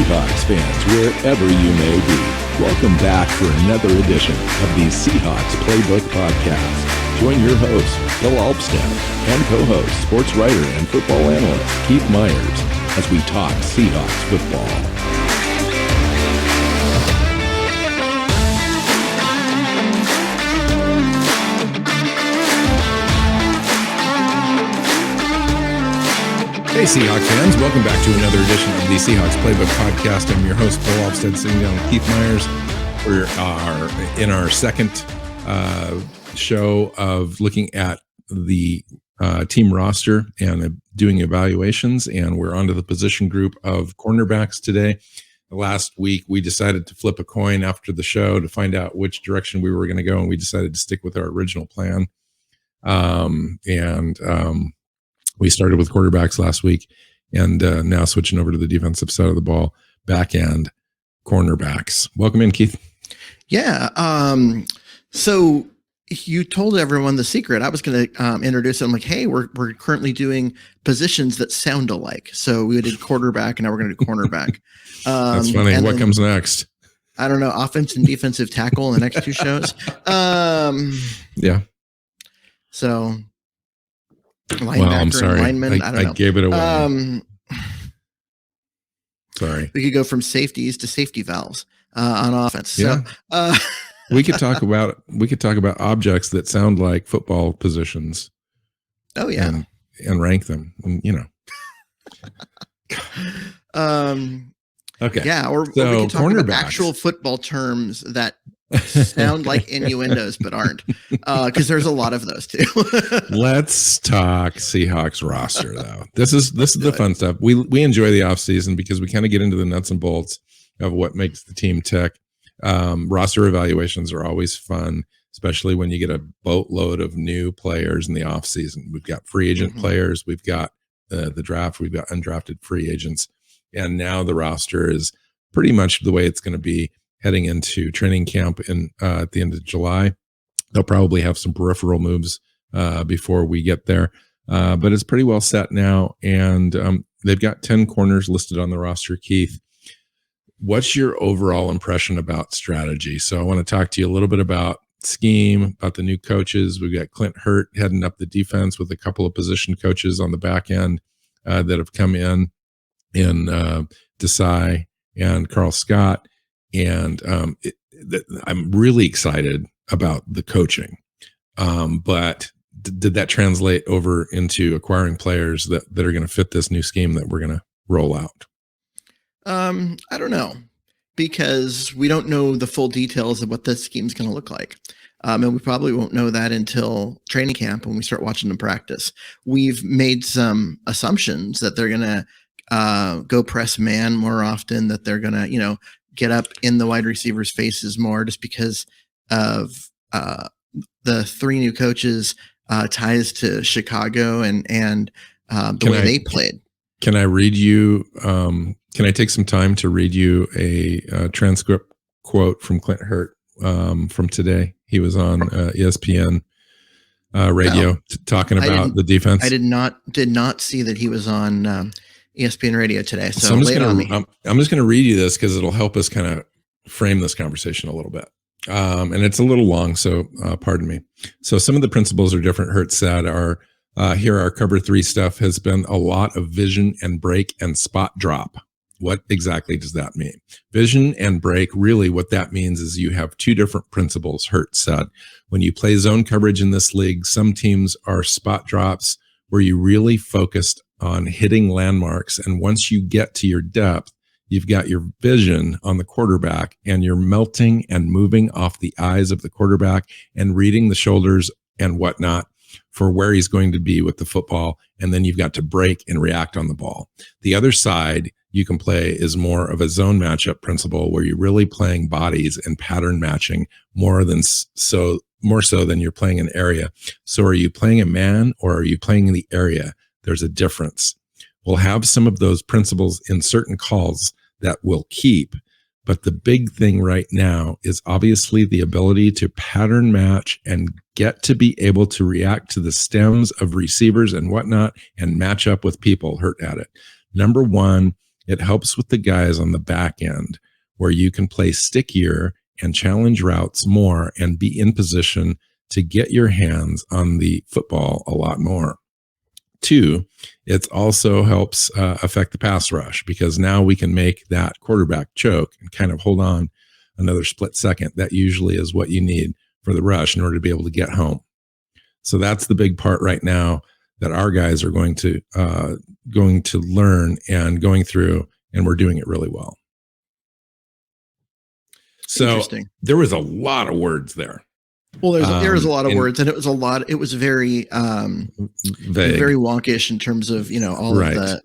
Seahawks fans, wherever you may be. Welcome back for another edition of the Seahawks Playbook podcast. Join your host, Bill Alvstad, and co-host, sports writer and football analyst, Keith Myers, as we talk Seahawks football. Hey Seahawks fans, welcome back to another edition of the Seahawks Playbook podcast. I'm your host, Bill Alvstad, sitting down with Keith Myers. We're in our second show of looking at the team roster and doing evaluations, and we're onto the position group of cornerbacks today. Last week, we decided to flip a coin after the show to find out which direction we were going to go, and we decided to stick with our original plan. We started with quarterbacks last week, and now switching over to the defensive side of the ball, back end cornerbacks. Welcome in, Keith. Yeah. So you told everyone the secret. I was going to introduce it. I'm like, hey, we're currently doing positions that sound alike. So we did quarterback, and now we're going to do cornerback. That's funny. What comes next? I don't know. Offense and defensive tackle in the next two shows. Yeah. So. Well, I'm sorry. Lineman, I don't know. I gave it away. Sorry. We could go from safeties to safety valves on offense. Yeah. So we could talk about objects that sound like football positions. Oh yeah. And rank them. And, Okay. Yeah, or we can talk about actual football terms that sound like innuendos but aren't, because there's a lot of those too. Let's talk Seahawks roster though. This is the fun stuff. We enjoy the off season because we kind of get into the nuts and bolts of what makes the team tick. Roster evaluations are always fun, especially when you get a boatload of new players in the off season. We've got free agent players, we've got the draft, we've got undrafted free agents, and now the roster is pretty much the way it's going to be heading into training camp at the end of July. They'll probably have some peripheral moves before we get there, but it's pretty well set now. And they've got 10 corners listed on the roster. Keith, what's your overall impression about strategy? So I want to talk to you a little bit about scheme, about the new coaches. We've got Clint Hurt heading up the defense with a couple of position coaches on the back end that have come in Desai and Carl Scott. And I'm really excited about the coaching. But did that translate over into acquiring players that are going to fit this new scheme that we're going to roll out? I don't know, because we don't know the full details of what this scheme's going to look like. And we probably won't know that until training camp when we start watching them practice. We've made some assumptions that they're going to go press man more often, that they're going to, get up in the wide receivers' faces more, just because of the three new coaches' ties to Chicago and the way they played. Can I read you? Can I take some time to read you a transcript quote from Clint Hurt from today? He was on ESPN radio talking about the defense. I did not see that he was on ESPN radio today. So I'm just going to read you this because it'll help us kind of frame this conversation a little bit. And it's a little long, so pardon me. So some of the principles are different. Hurt said here our cover three stuff has been a lot of vision and break and spot drop. What exactly does that mean? Vision and break, really what that means is you have two different principles, Hurt said. When you play zone coverage in this league, some teams are spot drops where you really focused on hitting landmarks. And once you get to your depth, you've got your vision on the quarterback and you're melting and moving off the eyes of the quarterback and reading the shoulders and whatnot for where he's going to be with the football. And then you've got to break and react on the ball. The other side you can play is more of a zone matchup principle where you're really playing bodies and pattern matching more so than you're playing an area. So are you playing a man or are you playing in the area? There's a difference. We'll have some of those principles in certain calls that we'll keep, but the big thing right now is obviously the ability to pattern match and get to be able to react to the stems of receivers and whatnot and match up with people. Hurt at it. Number one It helps with the guys on the back end where you can play stickier and challenge routes more and be in position to get your hands on the football a lot more. 2, it also helps affect the pass rush because now we can make that quarterback choke and kind of hold on another split second. That usually is what you need for the rush in order to be able to get home. So that's the big part right now that our guys are going to learn and going through, and we're doing it really well. So there was a lot of words there. Well, there was a lot of words, and it was very vague, very wonkish in terms of, all of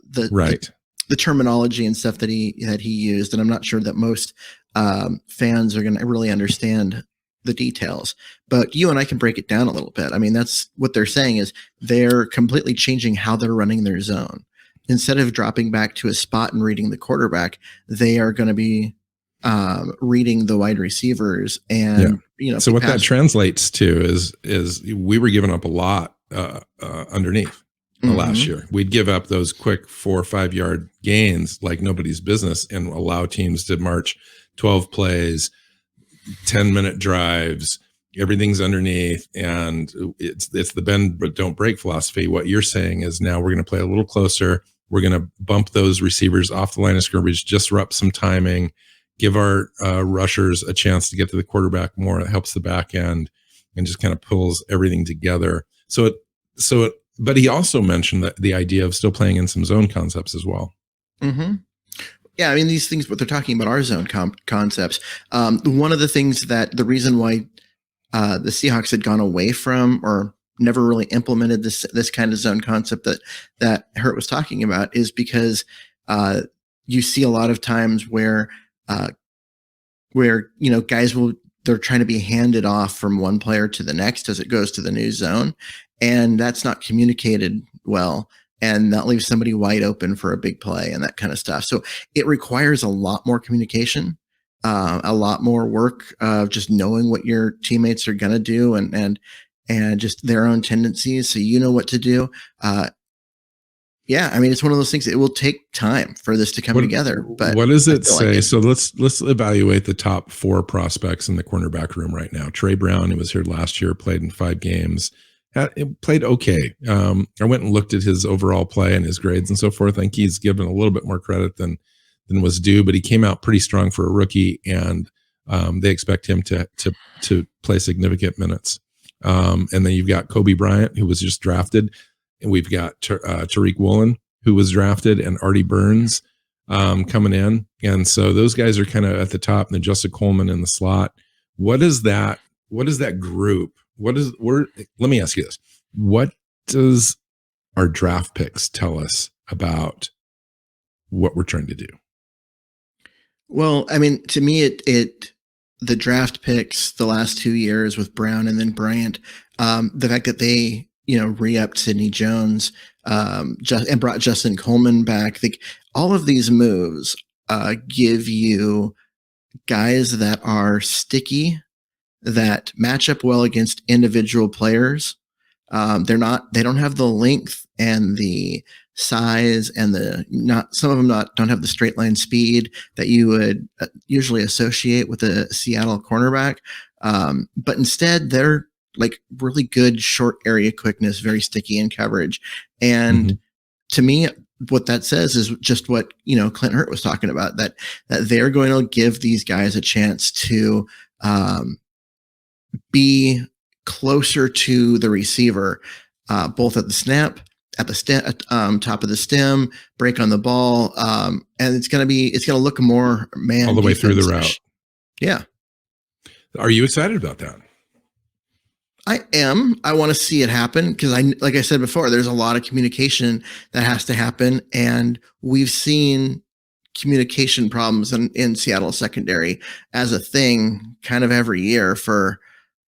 the terminology and stuff that he used. And I'm not sure that most fans are going to really understand the details, but you and I can break it down a little bit. I mean, that's what they're saying is they're completely changing how they're running their zone. Instead of dropping back to a spot and reading the quarterback, they are going to be reading the wide receivers. And so what that translates to is we were giving up a lot underneath last year. We'd give up those quick 4 or 5 yard gains like nobody's business and allow teams to march 12 plays, 10-minute drives. Everything's underneath, and it's the bend but don't break philosophy. What you're saying is now we're going to play a little closer. We're going to bump those receivers off the line of scrimmage, disrupt some timing, give our rushers a chance to get to the quarterback more. It helps the back end and just kind of pulls everything together. But he also mentioned that the idea of still playing in some zone concepts as well. Mm-hmm. Yeah, I mean, these things, what they're talking about are zone concepts. One of the things that the reason why the Seahawks had gone away from or never really implemented this kind of zone concept that Hurt was talking about is because you see a lot of times where guys they're trying to be handed off from one player to the next as it goes to the new zone, and that's not communicated well. And that leaves somebody wide open for a big play and that kind of stuff. So it requires a lot more communication, a lot more work of just knowing what your teammates are going to do and just their own tendencies. So you know what to do. Yeah, I mean, it's one of those things. It will take time for this to come together. But what does it say? Like so let's evaluate the top 4 prospects in the cornerback room right now. Trey Brown, who was here last year, played in 5 games. It played okay. I went and looked at his overall play and his grades and so forth. I think he's given a little bit more credit than was due, but he came out pretty strong for a rookie, and they expect him to play significant minutes. And then you've got Kobe Bryant, who was just drafted, and we've got Tariq Woolen, who was drafted, and Artie Burns coming in. And so those guys are kind of at the top, and then Justin Coleman in the slot. What is that group? Let me ask you this. What does our draft picks tell us about what we're trying to do? Well, I mean, to me, the draft picks the last 2 years with Brown and then Bryant, the fact that they, re-upped Sidney Jones, and brought Justin Coleman back. All of these moves give you guys that are sticky, that match up well against individual players. They don't have the length and the size and some of them don't have the straight line speed that you would usually associate with a Seattle cornerback. But instead they're like really good short area quickness, very sticky in coverage. And to me, what that says is just what, Clint Hurt was talking about, that they're going to give these guys a chance to, be closer to the receiver, both at the snap, at the top of the stem, break on the ball, and it's going to look more man all the way through the route. Yeah. Are you excited about that? I am. I want to see it happen because like I said before, there's a lot of communication that has to happen, and we've seen communication problems in Seattle secondary as a thing kind of every year for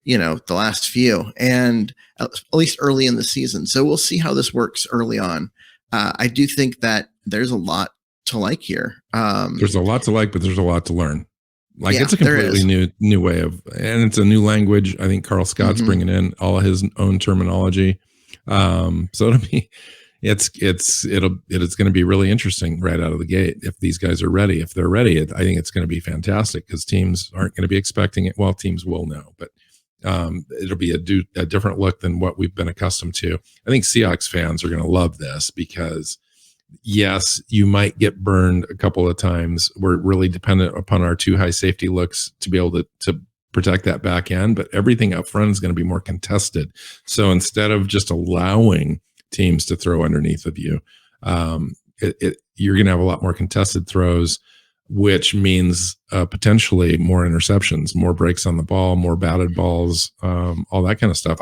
the last few, and at least early in the season. So we'll see how this works early on. I do think that there's a lot to like here. There's a lot to like, but there's a lot to learn. It's a completely new way of, and it's a new language. I think Carl Scott's bringing in all his own terminology. So it's going to be really interesting right out of the gate if these guys are ready. If they're ready, I think it's going to be fantastic because teams aren't going to be expecting it. Well, teams will know, but it'll be a different look than what we've been accustomed to. I think Seahawks fans are going to love this because, yes, you might get burned a couple of times. We're really dependent upon our 2 high safety looks to be able to protect that back end, but everything up front is going to be more contested. So instead of just allowing teams to throw underneath of you, you're going to have a lot more contested throws, which means potentially more interceptions, more breaks on the ball, more batted balls, all that kind of stuff.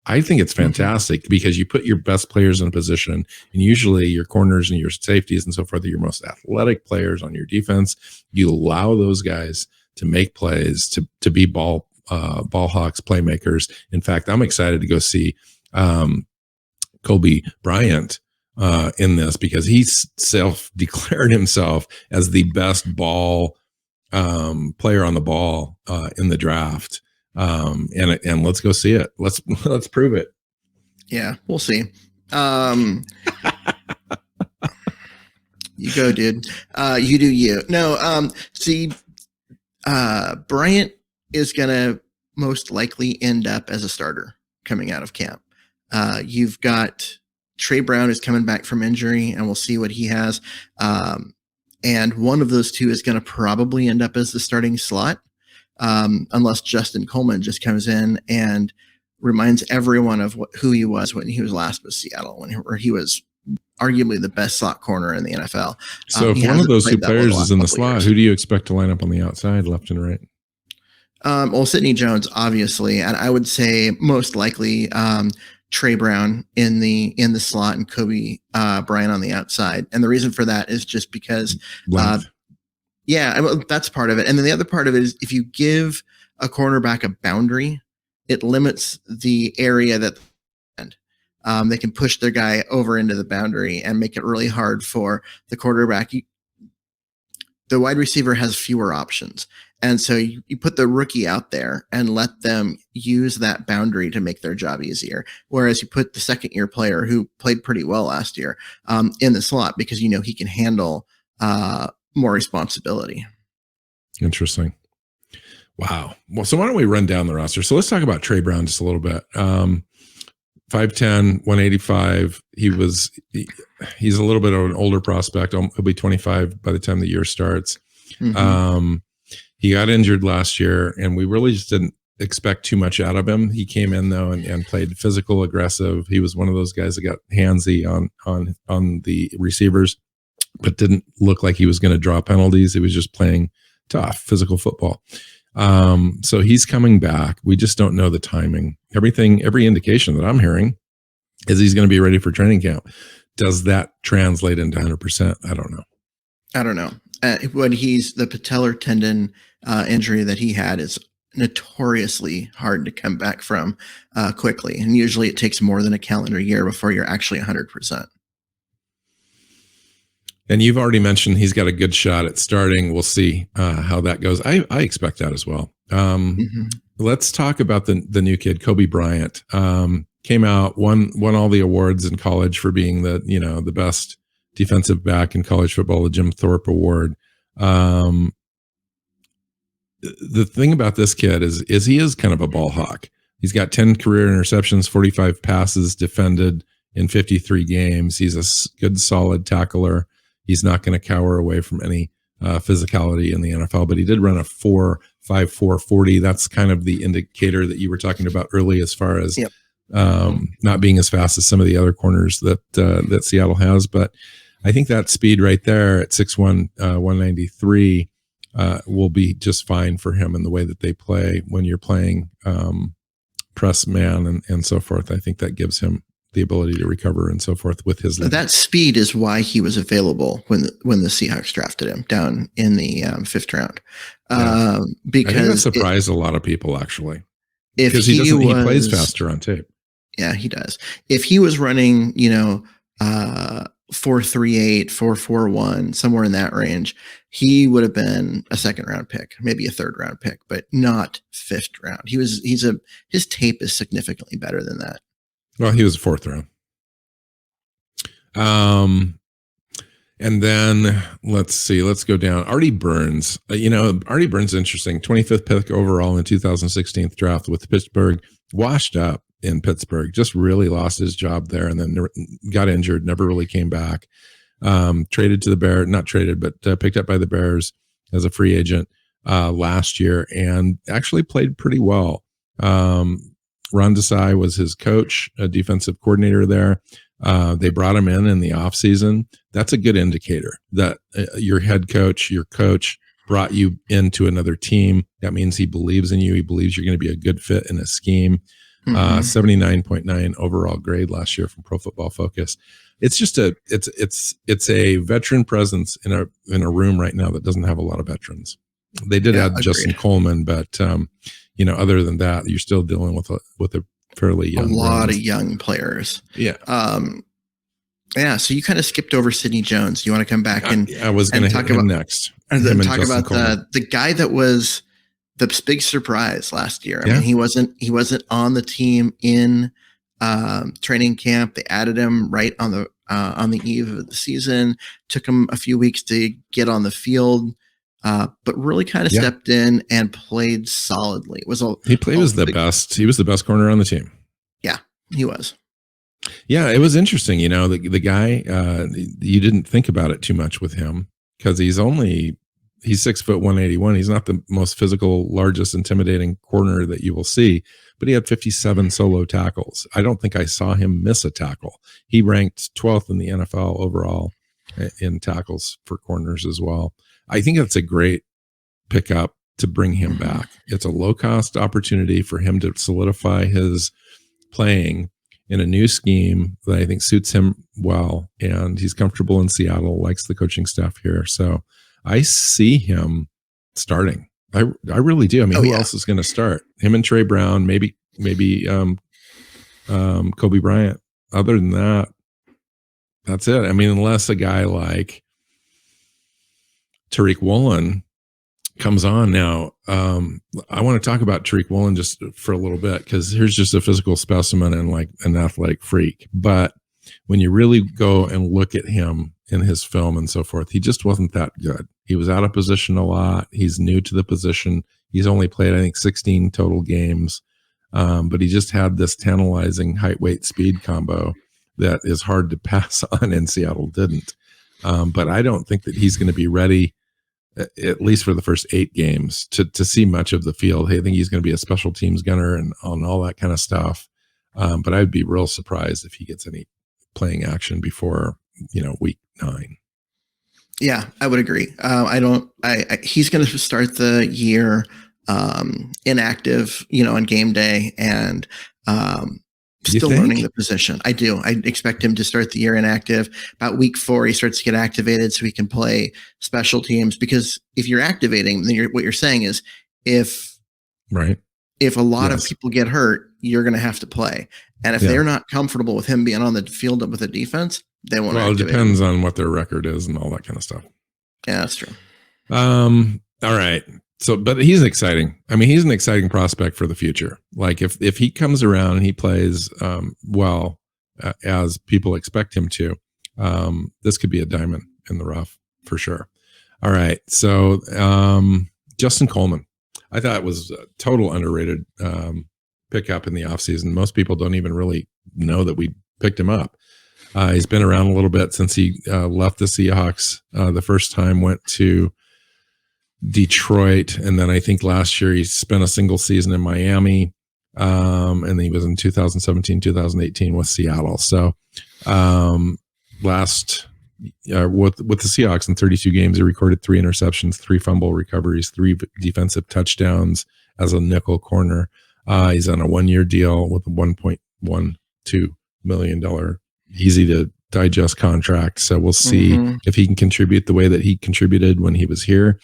I think it's fantastic because you put your best players in a position, and usually your corners and your safeties and so forth are your most athletic players on your defense. You allow those guys to make plays, to be ball hawks, playmakers. In fact, I'm excited to go see Kobe Bryant in this because he's self-declared himself as the best ball player on the ball in the draft. And let's go see it. Let's prove it. Yeah, we'll see. You go, dude. You do you. No, see, Bryant is going to most likely end up as a starter coming out of camp. You've got Trey Brown is coming back from injury, and we'll see what he has. And one of those two is going to probably end up as the starting slot, unless Justin Coleman just comes in and reminds everyone of who he was when he was last with Seattle, where he was arguably the best slot corner in the NFL. So if one of those two players is in the slot, who do you expect to line up on the outside, left and right? Well, Sidney Jones, obviously, and I would say most likely Trey Brown in the slot and Kobe Bryant on the outside. And the reason for that is just because, that's part of it. And then the other part of it is if you give a cornerback a boundary, it limits the area that they can push their guy over into the boundary and make it really hard for the quarterback. The wide receiver has fewer options. And so you put the rookie out there and let them use that boundary to make their job easier. Whereas you put the second-year player who played pretty well last year in the slot because you know he can handle more responsibility. Interesting. Wow. Well, so why don't we run down the roster? So let's talk about Trey Brown just a little bit. 5'10", 185. He's a little bit of an older prospect. He'll be 25 by the time the year starts. Mm-hmm. He got injured last year, and we really just didn't expect too much out of him. He came in though and played physical, aggressive. He was one of those guys that got handsy on the receivers, but didn't look like he was going to draw penalties. He was just playing tough physical football. So he's coming back. We just don't know the timing. Every indication that I'm hearing is he's going to be ready for training camp. Does that translate into 100%? I don't know. When the patellar tendon injury that he had is notoriously hard to come back from quickly. And usually it takes more than a calendar year before you're actually 100%. And you've already mentioned he's got a good shot at starting. We'll see how that goes. I expect that as well. Let's talk about the new kid, Kobe Bryant. Came out, won all the awards in college for being the best defensive back in college football, the Jim Thorpe Award. The thing about this kid is he is kind of a ball hawk. He's got 10 career interceptions, 45 passes defended in 53 games. He's a good, solid tackler. He's not going to cower away from any physicality in the NFL, but he did run a 4.54 40. That's kind of the indicator that you were talking about early as far as not being as fast as some of the other corners that Seattle has. But I think that speed right there at 6'1", 193 will be just fine for him in the way that they play when you're playing press man and so forth. I think that gives him the ability to recover and so forth with his. That speed is why he was available when the Seahawks drafted him down in the 5th round. Because I think that surprised a lot of people actually. Because he plays faster on tape. Yeah, he does. If he was running, 4.38, 4.41, somewhere in that range, he would have been a 2nd round pick, maybe a 3rd round pick, but not 5th round. His tape is significantly better than that. Well, he was a 4th round. And then let's see, let's go down. Artie Burns, Artie Burns is interesting. 25th pick overall in 2016 draft with Pittsburgh, washed up in Pittsburgh, just really lost his job there and then got injured, never really came back. Traded to the Bears, not traded, but picked up by the Bears as a free agent last year and actually played pretty well. Ron Desai was his coach, a defensive coordinator there. They brought him in the offseason. That's a good indicator that your head coach, your coach brought you into another team. That means he believes in you. He believes you're going to be a good fit in a scheme. 79.9 overall grade last year from Pro Football Focus. It's just it's a veteran presence in a room right now that doesn't have a lot of veterans. They did add Justin Coleman, but other than that, you're still dealing with a fairly young, a lot of young players. Yeah. So you kind of skipped over Sidney Jones. You want to come back and I was going to talk about next, and then talk about the guy that was the big surprise last year. I mean, he wasn't on the team in training camp. They added him right on the eve of the season. Took him a few weeks to get on the field. But really kind of stepped in and played solidly. He was the best. He was the best corner on the team. Yeah, he was. Yeah, it was interesting. The guy, you didn't think about it too much with him because he's 6 foot 181. He's not the most physical, largest, intimidating corner that you will see, but he had 57 solo tackles. I don't think I saw him miss a tackle. He ranked 12th in the NFL overall in tackles for corners as well. I think that's a great pickup to bring him back. It's a low-cost opportunity for him to solidify his playing in a new scheme that I think suits him well. And he's comfortable in Seattle, likes the coaching staff here. So I see him starting. I really do. I mean, who else is going to start? Him and Trey Brown, maybe Kobe Bryant. Other than that, that's it. I mean, unless a guy like Tariq Woolen comes on now. I want to talk about Tariq Woolen just for a little bit because here's just a physical specimen and like an athletic freak. But when you really go and look at him in his film and so forth, he just wasn't that good. He was out of position a lot. He's new to the position. He's only played, I think, 16 total games. But he just had this tantalizing height, weight, speed combo that is hard to pass on, and Seattle didn't. But I don't think that he's going to be ready, at least for the first 8 games, to see much of the field. I think he's going to be a special teams gunner and on all that kind of stuff. But I'd be real surprised if he gets any playing action before, week 9. Yeah, I would agree. He's going to start the year inactive, on game day and still learning the position. I do. I expect him to start the year inactive. About week 4, he starts to get activated so he can play special teams. Because if you're activating, then what you're saying is if a lot of people get hurt, you're going to have to play. And if they're not comfortable with him being on the field with a defense, they won't. Well, it depends on what their record is and all that kind of stuff. Yeah, that's true. All right. So, but he's exciting. I mean, he's an exciting prospect for the future. Like if he comes around and he plays well, as people expect him to, this could be a diamond in the rough for sure. All right. So Justin Coleman, I thought it was a total underrated pickup in the offseason. Most people don't even really know that we picked him up. He's been around a little bit since he left the Seahawks the first time, went to Detroit, and then I think last year he spent a single season in Miami, and he was in 2017, 2018 with Seattle. So last with the Seahawks in 32 games, he recorded 3 interceptions, 3 fumble recoveries, 3 defensive touchdowns as a nickel corner. He's on a 1-year deal with a $1.12 million easy to digest contract. So we'll see if he can contribute the way that he contributed when he was here.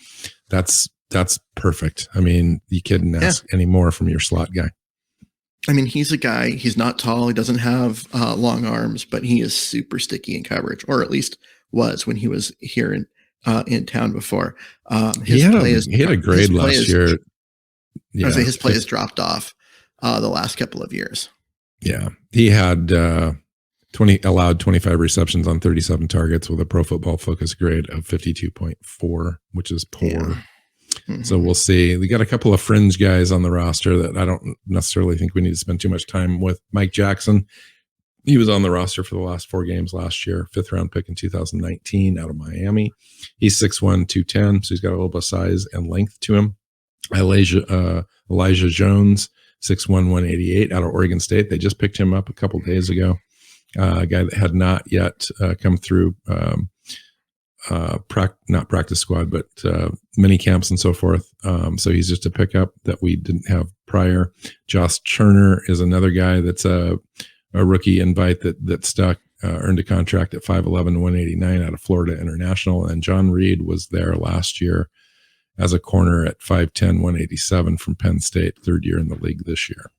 That's perfect. I mean, you couldn't ask any more from your slot guy. I mean, he's a guy, he's not tall. He doesn't have long arms, but he is super sticky in coverage, or at least was when he was here in town before. He had a grade last year. I would say his play has dropped off the last couple of years. Yeah. He had allowed 25 receptions on 37 targets with a Pro Football Focus grade of 52.4, which is poor. Yeah. Mm-hmm. So we'll see. We got a couple of fringe guys on the roster that I don't necessarily think we need to spend too much time with. Mike Jackson, he was on the roster for the last 4 games last year, 5th round pick in 2019 out of Miami. He's 6'1", 210, so he's got a little bit of size and length to him. Elijah Jones, 6'1", 188 out of Oregon State. They just picked him up a couple days ago. A guy that had not yet come through not practice squad, but mini camps and so forth. So he's just a pickup that we didn't have prior. Josh Turner is another guy that's a rookie invite that stuck, earned a contract at 5'11", 189 out of Florida International. And John Reed was there last year as a corner at 5'10", 187 from Penn State, 3rd year in the league this year.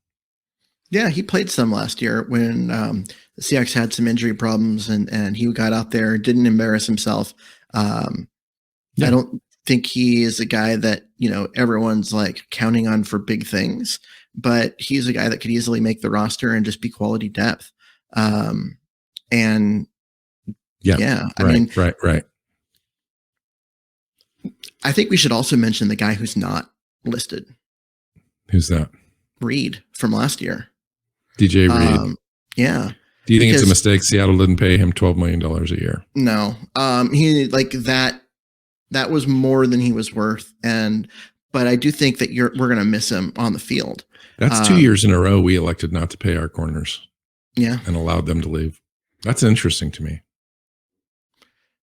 Yeah, he played some last year when the Seahawks had some injury problems, and he got out there, didn't embarrass himself. I don't think he is a guy that, everyone's like counting on for big things, but he's a guy that could easily make the roster and just be quality depth. I mean, right. I think we should also mention the guy who's not listed. Who's that? Reed from last year. DJ Reed. Yeah. Do you think it's a mistake Seattle didn't pay him $12 million a year? No. He like that was more than he was worth. But I do think that we're going to miss him on the field. That's 2 years in a row we elected not to pay our corners. Yeah. And allowed them to leave. That's interesting to me.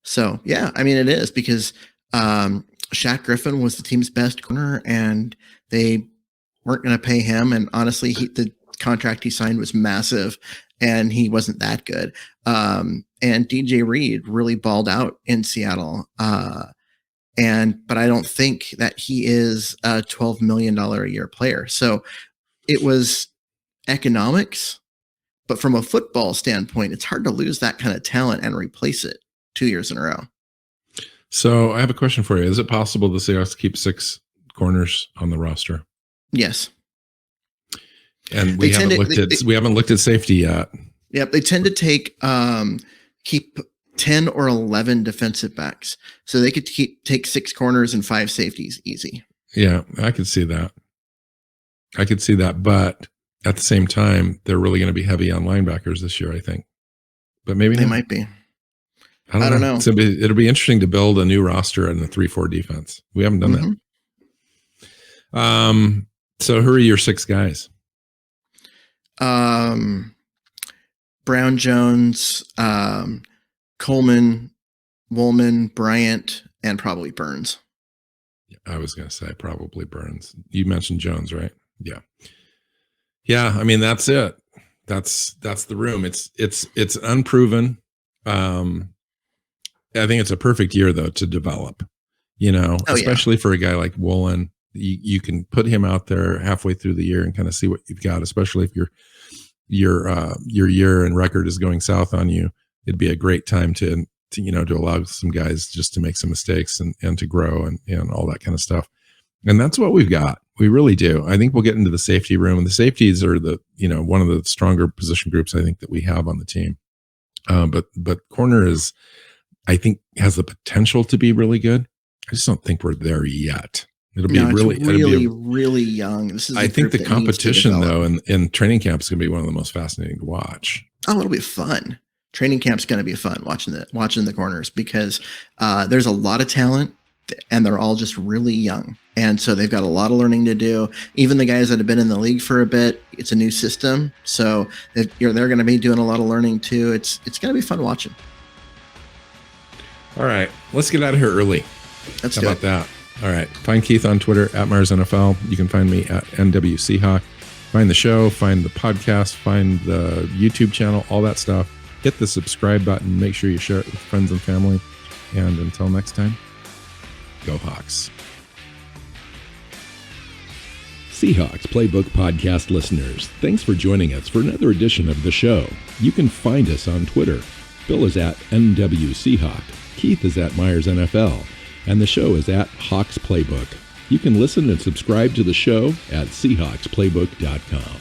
So, yeah, I mean, it is because Shaq Griffin was the team's best corner and they weren't going to pay him. And honestly, the contract he signed was massive and he wasn't that good. And DJ Reed really balled out in Seattle. But I don't think that he is a $12 million a year player. So it was economics, but from a football standpoint, it's hard to lose that kind of talent and replace it 2 years in a row. So I have a question for you. Is it possible the Seahawks keep 6 corners on the roster? Yes. And we haven't looked at safety yet. Yep. They tend to keep 10 or 11 defensive backs. So they could take 6 corners and 5 safeties easy. Yeah, I could see that. But at the same time, they're really going to be heavy on linebackers this year, I think. But maybe they might be. I don't know. So it'll be interesting to build a new roster in the 3-4 defense. We haven't done that. So who are your 6 guys? Brown, Jones, Coleman, Woolman, Bryant, and probably Burns. I was going to say probably Burns. You mentioned Jones, right? Yeah. Yeah. I mean, that's it. That's the room. It's unproven. I think it's a perfect year though to develop, especially for a guy like Woolen. You can put him out there halfway through the year and kind of see what you've got, especially if your year and record is going south on you. It'd be a great time to allow some guys just to make some mistakes and to grow and all that kind of stuff. And that's what we've got. We really do. I think we'll get into the safety room, and the safeties are one of the stronger position groups I think that we have on the team. But corner is, I think, has the potential to be really good. I just don't think we're there yet. It'll be really young. I think the competition though in training camp is going to be one of the most fascinating to watch. Oh, it'll be fun. Training camp's going to be fun watching the corners because there's a lot of talent and they're all just really young. And so they've got a lot of learning to do. Even the guys that have been in the league for a bit, it's a new system. So they're going to be doing a lot of learning too. It's going to be fun watching. All right, let's get out of here early. How about that? All right. Find Keith on Twitter at MarsNFL. You can find me at NWChawk. Find the show, find the podcast, find the YouTube channel, all that stuff. Hit the subscribe button. Make sure you share it with friends and family. And until next time, go Hawks. Seahawks Playbook podcast listeners, thanks for joining us for another edition of the show. You can find us on Twitter. Bill is at NWChawk. Keith is at MyersNFL. And the show is at Hawks Playbook. You can listen and subscribe to the show at SeahawksPlaybook.com.